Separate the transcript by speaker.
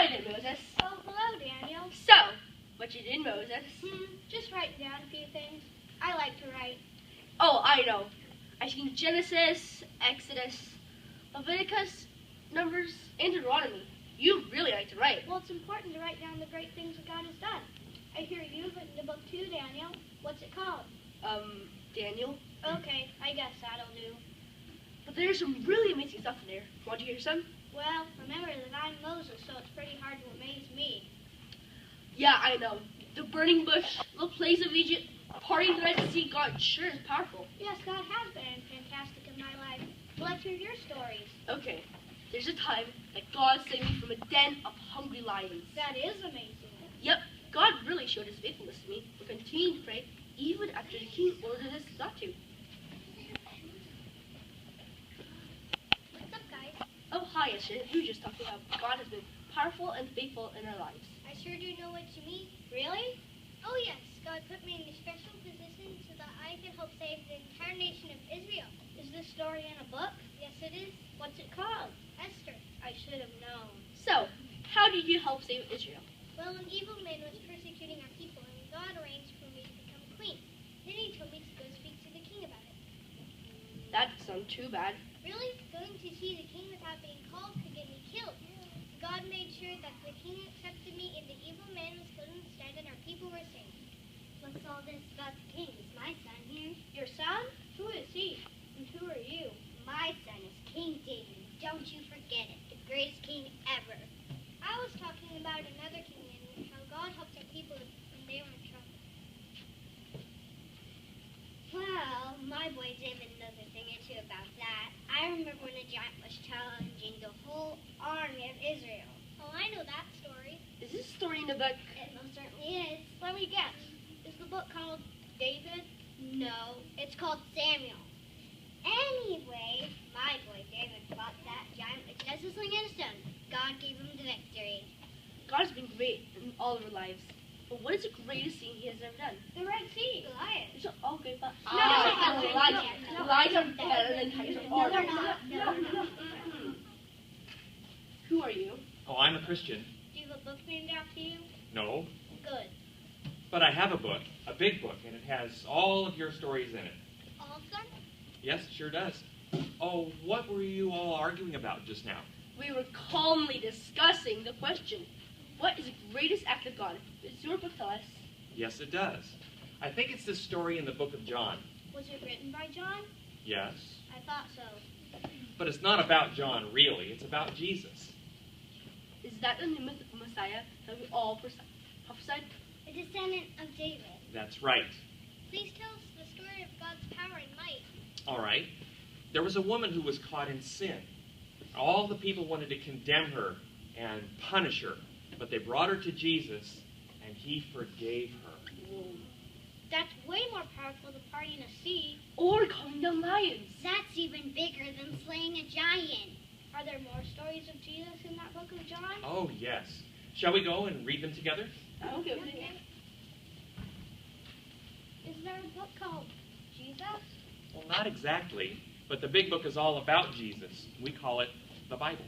Speaker 1: Hi there, Moses.
Speaker 2: Oh, hello, Daniel.
Speaker 1: So, what you did, Moses?
Speaker 2: Just writing down a few things. I like to write.
Speaker 1: Oh, I know. I seen Genesis, Exodus, Leviticus, Numbers, and Deuteronomy. You really like to write.
Speaker 2: Well, it's important to write down the great things that God has done. I hear you've written a book too, Daniel. What's it called?
Speaker 1: Daniel.
Speaker 2: Okay, I guess that'll do.
Speaker 1: But there's some really amazing stuff in there. Want to hear some?
Speaker 2: Well, remember that I'm Moses, so it's pretty hard to amaze me.
Speaker 1: Yeah, I know. The burning bush, the plagues of Egypt, parting the Red Sea. God sure is powerful.
Speaker 2: Yes, God has been fantastic in my life. Well, let's hear your stories.
Speaker 1: Okay, there's a time that God saved me from a den of hungry lions.
Speaker 2: That is amazing.
Speaker 1: Yep, God really showed his faithfulness to me. We continued to pray even after the king ordered us not to.
Speaker 2: What's up, guys?
Speaker 1: Oh, hi, Esther. You were just talking about God has been powerful and faithful in our lives.
Speaker 2: I sure do know what you mean. Really? Oh, yes. God put me in a special position so that I could help save the entire nation of Israel. Is this story in a book? Yes, it is. What's it called? Esther. I should have known.
Speaker 1: So, how did you help save Israel?
Speaker 2: Well, an evil man was persecuting our people, and God arranged for me to become queen. Then he told me to go speak to the king about it.
Speaker 1: That doesn't sound too bad.
Speaker 2: Really? Going to see the king without being called could get me killed. God made sure that the king accepted me, and the evil man was killed instead, and our people were saved. What's all this about the king? Is my son here? Your son? Who is he? And who are you? My son is King David. Don't you forget it. The greatest king ever. I was talking about another king and how God helped our people when they were in trouble. Well, my boy David knows a thing or two about that. I remember when a giant was challenging the whole army of Israel. Oh, I know that story.
Speaker 1: Is this story in the book?
Speaker 2: It most certainly is. Let me guess. Is the book called David? No, it's called Samuel. Anyway, my boy David fought that giant with just a sling and a stone. God gave him the victory.
Speaker 1: God has been great in all of our lives. But what is the greatest thing he has ever done?
Speaker 2: The Red Sea. Goliath.
Speaker 1: It's all great, but
Speaker 2: No.
Speaker 1: lies are better than tigers
Speaker 2: No,
Speaker 1: are.
Speaker 2: they're not. No.
Speaker 1: Who are you?
Speaker 3: Oh, I'm a Christian.
Speaker 2: Do you have a book named after you?
Speaker 3: No,
Speaker 2: Good.
Speaker 3: but I have a book, a big book, and it has all of your stories in it.
Speaker 2: All of them?
Speaker 3: Yes, it sure does. Oh, what were you all arguing about just now?
Speaker 1: We were calmly discussing the question, what is the greatest act of God? Does your book tell us?
Speaker 3: Yes, it does. I think it's the story in the book of John.
Speaker 2: Was it written by John?
Speaker 3: Yes.
Speaker 2: I thought so.
Speaker 3: But it's not about John, really. It's about Jesus.
Speaker 1: Is that the new Messiah that we all prophesied?
Speaker 2: A descendant of David.
Speaker 3: That's right.
Speaker 2: Please tell us the story of God's power and might.
Speaker 3: All right. There was a woman who was caught in sin. All the people wanted to condemn her and punish her, but they brought her to Jesus, and he forgave her.
Speaker 1: Whoa.
Speaker 2: That's way more powerful than parting a sea.
Speaker 1: Or calling down lions.
Speaker 2: That's even bigger than slaying a giant. Are there more stories of Jesus in that book of John?
Speaker 3: Oh, yes. Shall we go and read them together?
Speaker 1: Okay.
Speaker 2: Is there a book called Jesus?
Speaker 3: Well, not exactly, but the big book is all about Jesus. We call it the Bible.